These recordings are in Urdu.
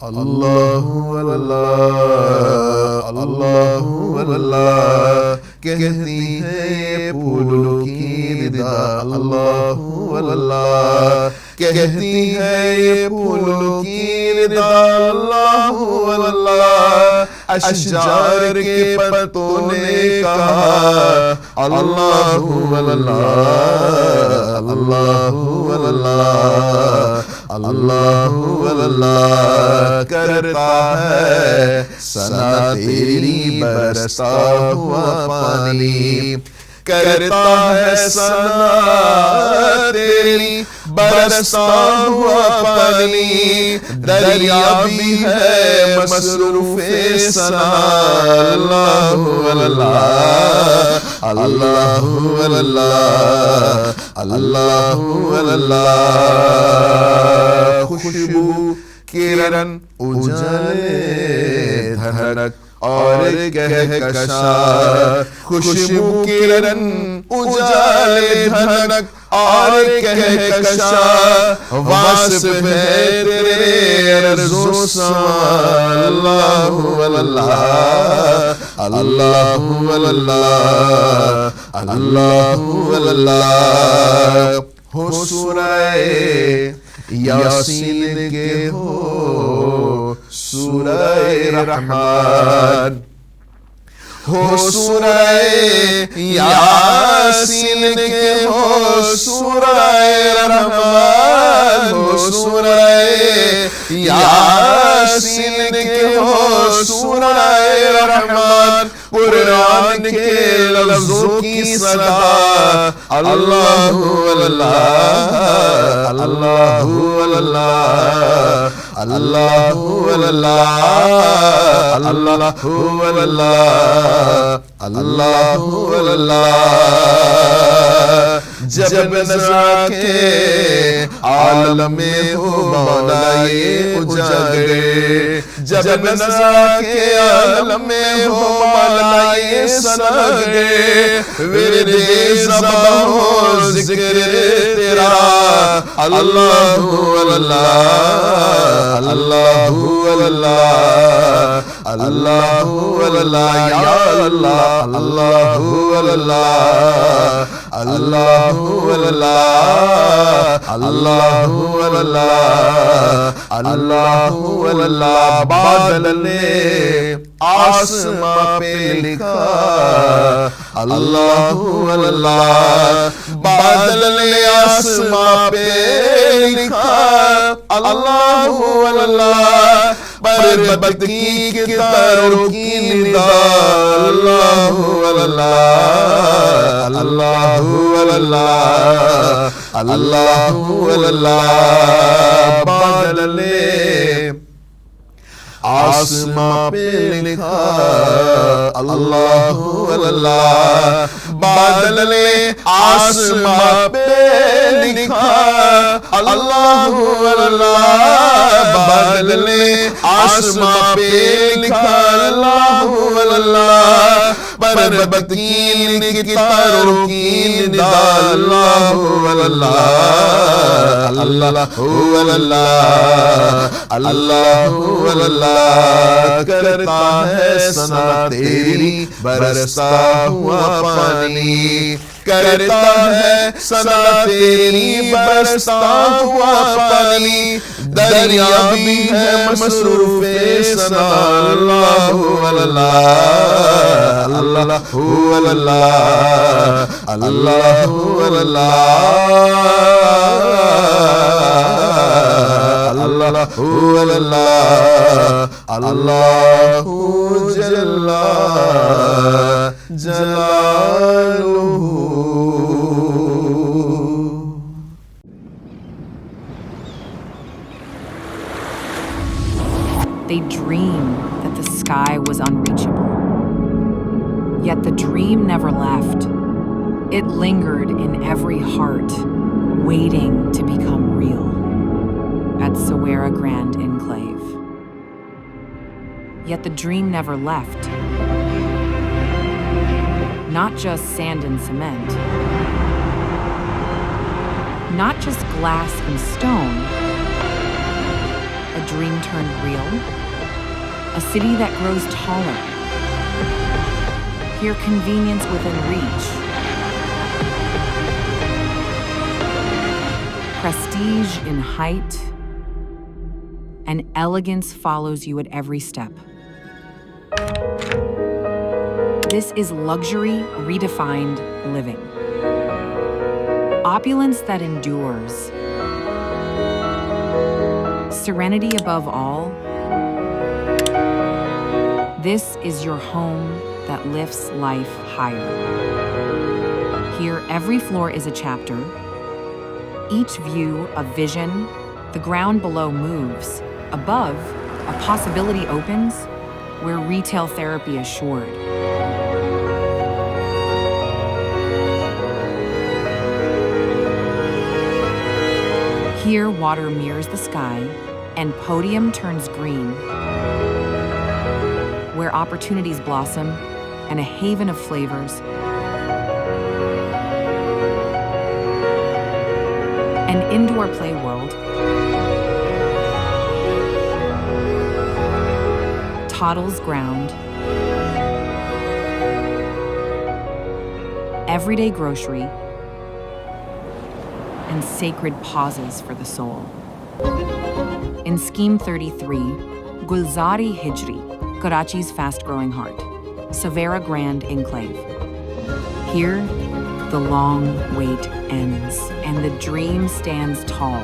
اللہ اللہ اللہ اللہ کہتی ہے پھولوں کی ندا اللہ اللہ کہتی ہے یہ پھولوں کی ندا اللہ اللہ اشجار کے پتوں نے کہا اللہ اللہ اللہ اللہ اللہ اللہ کرتا ہے ثنا تیری برستا ہوا پانی کرتا ہے ثنا تیری برستا ہوا پانی دریا بھی ہے مصروف ثنا اللہ اللہ اللہ اللہ اللہ اللہ خوشبو کرن اجالے دھڑک اور کہکشاں خوشبو کرن اجالے دھڑک اور کہکشاں واسف ہے تیرے عرض و سما اللہ اللہ اللہ اللہ اللہ اللہ ہو سورہ یاسین کے ہو سورہ رحمان ہو سورہ یاسین کے ہو سورہ رحمان ہو سورہ یاسین کے ہو سورہ رحمان قرآن کے لفظوں کی صدا اللہ اللہ اللہ اللہ اللہ اللہ اللہ اللہ اللہ جب نظر کے عالم میں ہو مولا یہ اجاگرے جب نظر کے عالم میں ہو مولا یہ سنگرے ورد زبان ہو ذکر تیرا اللہ اللہ اللہ اللہ اللہ اللہ یا اللہ اللہ اللہ اللہ اللہ اللہ اللہ اللہ بادل نے آسمان پہ لکھا اللہ اللہ بادل نے آسمان پہ لکھا اللہ اللہ بربتی کے تاروں کی ندا اللہ اللہ اللہ اللہ اللہ بادل نے آسمان پہ لکھا اللہ اللہ بادل نے آسمان پہ لکھا اللہ اللہ بادل نے آسمان پہ لکھا اللہ اللہ بربتی کے تاروں کی ندا اللہ اللہ اللہ اللہ اللہ کرتا ہے ثنا تیری برستا ہوا پانی کرتا ہے ثنا تیری برستا ہوا پانی دریا بھی ہے مصروف ثنا اللہ اللہ اللہ اللہ اللہ اللہ اللہ جل جلالہ. They dreamed that the sky was unreachable. Yet the dream never left. It lingered in every heart, waiting to become real. At Sawera Grand Enclave. Yet the dream never left. Not just sand and cement. Not just glass and stone. A dream turned real? A city that grows taller. Here, convenience within reach. Prestige in height, and elegance follows you at every step. This is luxury redefined living. Opulence that endures. Serenity above all. This is your home that lifts life higher. Here, every floor is a chapter. Each view a vision. The ground below moves. Above, a possibility opens where retail therapy is shored. Here, water mirrors the sky, and podium turns green, where opportunities blossom, and a haven of flavors. An indoor play world, Toddle's ground, everyday grocery, and sacred pauses for the soul. In Scheme 33, Gulzari Hijri, Karachi's fast-growing heart, Savera Grand Enclave. Here, the long wait ends, and the dream stands tall.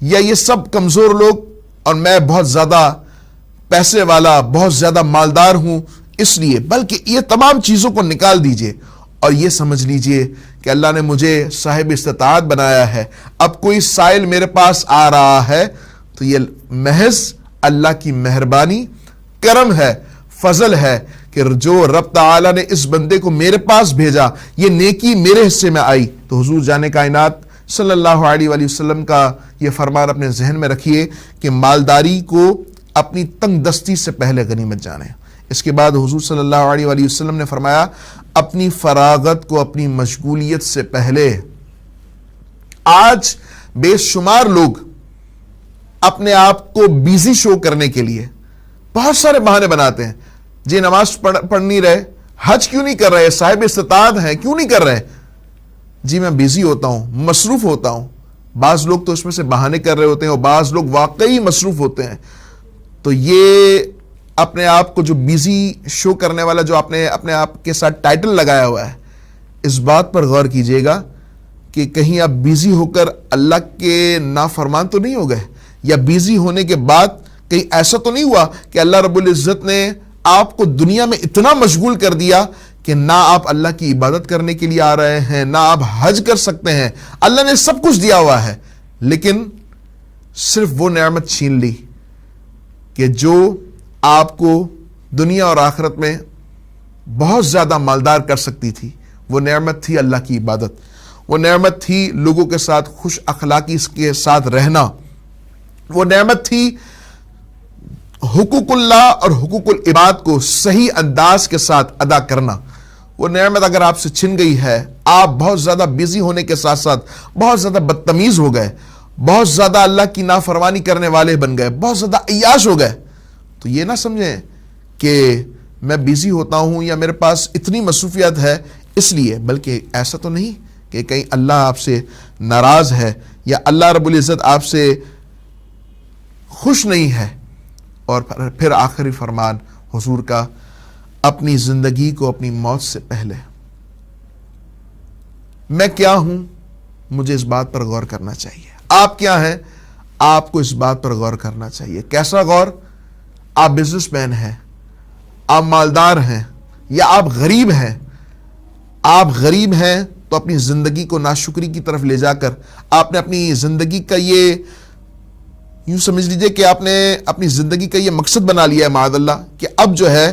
یا یہ سب کمزور لوگ اور میں بہت زیادہ پیسے والا، بہت زیادہ مالدار ہوں اس لیے، بلکہ یہ تمام چیزوں کو نکال دیجئے اور یہ سمجھ لیجئے کہ اللہ نے مجھے صاحب استطاعت بنایا ہے. اب کوئی سائل میرے پاس آ رہا ہے تو یہ محض اللہ کی مہربانی، کرم ہے، فضل ہے کہ جو رب تعالیٰ نے اس بندے کو میرے پاس بھیجا، یہ نیکی میرے حصے میں آئی. تو حضور جان کائنات صلی اللہ علیہ وآلہ وسلم کا یہ فرمان اپنے ذہن میں رکھیے کہ مالداری کو اپنی تنگ دستی سے پہلے غنیمت جانیں. اس کے بعد حضور صلی اللہ علیہ وآلہ وسلم نے فرمایا اپنی فراغت کو اپنی مشغولیت سے پہلے. آج بے شمار لوگ اپنے آپ کو بیزی شو کرنے کے لیے بہت سارے بہانے بناتے ہیں. جی نماز پڑھ نہیں رہے، حج کیوں نہیں کر رہے، صاحب استطاعت ہیں کیوں نہیں کر رہے، جی میں بیزی ہوتا ہوں، مصروف ہوتا ہوں. بعض لوگ تو اس میں سے بہانے کر رہے ہوتے ہیں اور بعض لوگ واقعی مصروف ہوتے ہیں. تو یہ اپنے آپ کو جو بیزی شو کرنے والا جو آپ نے اپنے آپ کے ساتھ ٹائٹل لگایا ہوا ہے، اس بات پر غور کیجئے گا کہ کہیں آپ بیزی ہو کر اللہ کے نافرمان تو نہیں ہو گئے، یا بیزی ہونے کے بعد کہیں ایسا تو نہیں ہوا کہ اللہ رب العزت نے آپ کو دنیا میں اتنا مشغول کر دیا کہ نہ آپ اللہ کی عبادت کرنے کے لیے آ رہے ہیں، نہ آپ حج کر سکتے ہیں. اللہ نے سب کچھ دیا ہوا ہے لیکن صرف وہ نعمت چھین لی کہ جو آپ کو دنیا اور آخرت میں بہت زیادہ مالدار کر سکتی تھی. وہ نعمت تھی اللہ کی عبادت، وہ نعمت تھی لوگوں کے ساتھ خوش اخلاقی کے ساتھ رہنا، وہ نعمت تھی حقوق اللہ اور حقوق العباد کو صحیح انداز کے ساتھ ادا کرنا. وہ نعمت اگر آپ سے چھن گئی ہے، آپ بہت زیادہ بیزی ہونے کے ساتھ ساتھ بہت زیادہ بدتمیز ہو گئے، بہت زیادہ اللہ کی نافرمانی کرنے والے بن گئے، بہت زیادہ عیاش ہو گئے، تو یہ نہ سمجھیں کہ میں بیزی ہوتا ہوں یا میرے پاس اتنی مصروفیات ہے اس لیے، بلکہ ایسا تو نہیں کہ کہیں اللہ آپ سے ناراض ہے یا اللہ رب العزت آپ سے خوش نہیں ہے. اور پھر آخری فرمان حضور کا اپنی زندگی کو اپنی موت سے پہلے. میں کیا ہوں مجھے اس بات پر غور کرنا چاہیے. آپ کیا ہیں آپ کو اس بات پر غور کرنا چاہیے. کیسا غور؟ آپ بزنس مین ہیں، آپ مالدار ہیں یا آپ غریب ہیں. آپ غریب ہیں تو اپنی زندگی کو ناشکری کی طرف لے جا کر آپ نے اپنی زندگی کا یہ یوں سمجھ لیجئے کہ آپ نے اپنی زندگی کا یہ مقصد بنا لیا ہے معاذ اللہ کہ اب جو ہے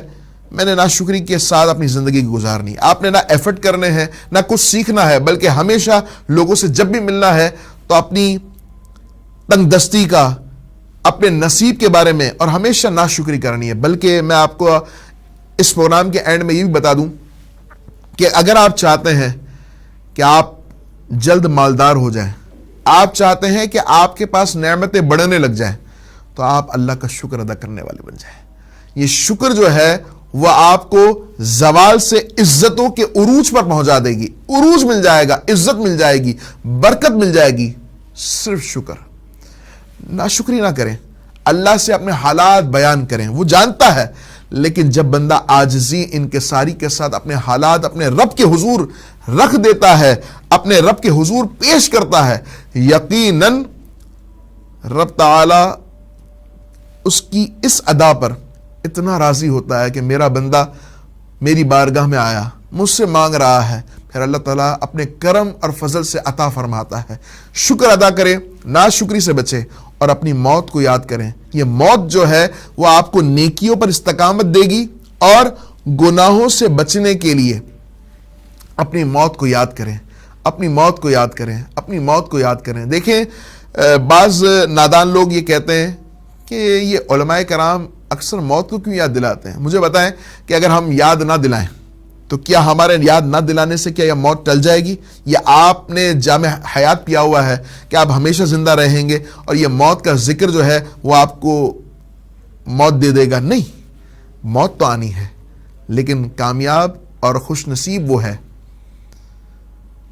میں نے ناشکری کے ساتھ اپنی زندگی گزارنی. آپ نے نہ ایفرٹ کرنے ہیں نہ کچھ سیکھنا ہے، بلکہ ہمیشہ لوگوں سے جب بھی ملنا ہے تو اپنی تنگ دستی کا، اپنے نصیب کے بارے میں اور ہمیشہ ناشکری کرنی ہے. بلکہ میں آپ کو اس پروگرام کے اینڈ میں یہ بھی بتا دوں کہ اگر آپ چاہتے ہیں کہ آپ جلد مالدار ہو جائیں، آپ چاہتے ہیں کہ آپ کے پاس نعمتیں بڑھنے لگ جائیں، تو آپ اللہ کا شکر ادا کرنے والے بن جائیں. یہ شکر جو ہے وہ آپ کو زوال سے عزتوں کے عروج پر پہنچا دے گی. عروج مل جائے گا، عزت مل جائے گی، برکت مل جائے گی. صرف شکر، ناشکری نہ کریں. اللہ سے اپنے حالات بیان کریں، وہ جانتا ہے. لیکن جب بندہ عاجزی انکساری کے ساتھ اپنے حالات اپنے رب کے حضور رکھ دیتا ہے، اپنے رب کے حضور پیش کرتا ہے، یقیناً رب تعالی اس کی اس ادا پر اتنا راضی ہوتا ہے کہ میرا بندہ میری بارگاہ میں آیا، مجھ سے مانگ رہا ہے، پھر اللہ تعالیٰ اپنے کرم اور فضل سے عطا فرماتا ہے. شکر ادا کریں، ناشکری سے بچیں اور اپنی موت کو یاد کریں. یہ موت جو ہے وہ آپ کو نیکیوں پر استقامت دے گی اور گناہوں سے بچنے کے لیے اپنی موت کو یاد کریں، اپنی موت کو یاد کریں، اپنی موت کو یاد کریں. دیکھیں بعض نادان لوگ یہ کہتے ہیں کہ یہ علماء کرام اکثر موت کو کیوں یاد دلاتے ہیں. مجھے بتائیں کہ اگر ہم یاد نہ دلائیں تو کیا ہمارے یاد نہ دلانے سے کیا یہ موت ٹل جائے گی؟ یا آپ نے جامع حیات پیا ہوا ہے کہ آپ ہمیشہ زندہ رہیں گے اور یہ موت کا ذکر جو ہے وہ آپ کو موت دے دے گا؟ نہیں، موت تو آنی ہے، لیکن کامیاب اور خوش نصیب وہ ہے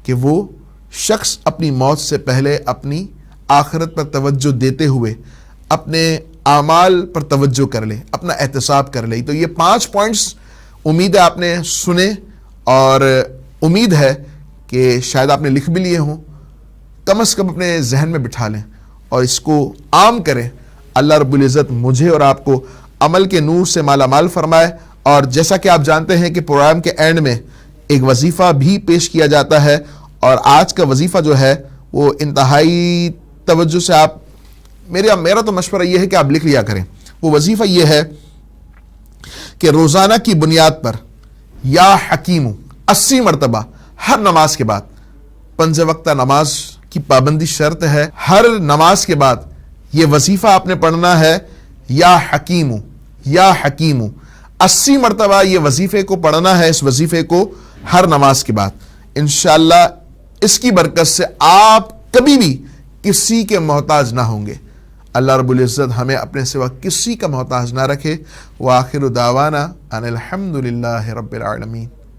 کہ وہ شخص اپنی موت سے پہلے اپنی آخرت پر توجہ دیتے ہوئے اپنے اعمال پر توجہ کر لے، اپنا احتساب کر لے. تو یہ 5 پوائنٹس امید ہے آپ نے سنے اور امید ہے کہ شاید آپ نے لکھ بھی لیے ہوں. کم از کم اپنے ذہن میں بٹھا لیں اور اس کو عام کریں. اللہ رب العزت مجھے اور آپ کو عمل کے نور سے مالا مال فرمائے. اور جیسا کہ آپ جانتے ہیں کہ پروگرام کے اینڈ میں ایک وظیفہ بھی پیش کیا جاتا ہے, اور آج کا وظیفہ جو ہے وہ انتہائی توجہ سے آپ میرا تو مشورہ یہ ہے کہ آپ لکھ لیا کریں. وہ وظیفہ یہ ہے کہ روزانہ کی بنیاد پر یا حکیم 80 مرتبہ ہر نماز کے بعد, 5 وقتہ نماز کی پابندی شرط ہے, ہر نماز کے بعد یہ وظیفہ آپ نے پڑھنا ہے, یا حکیم یا حکیم 80 مرتبہ یہ وظیفے کو پڑھنا ہے, اس وظیفے کو ہر نماز کے بعد. انشاءاللہ اس کی برکت سے آپ کبھی بھی کسی کے محتاج نہ ہوں گے. اللہ رب العزت ہمیں اپنے سوا کسی کا محتاج نہ رکھے. وآخر دعوانا ان الحمد للہ رب العالمین.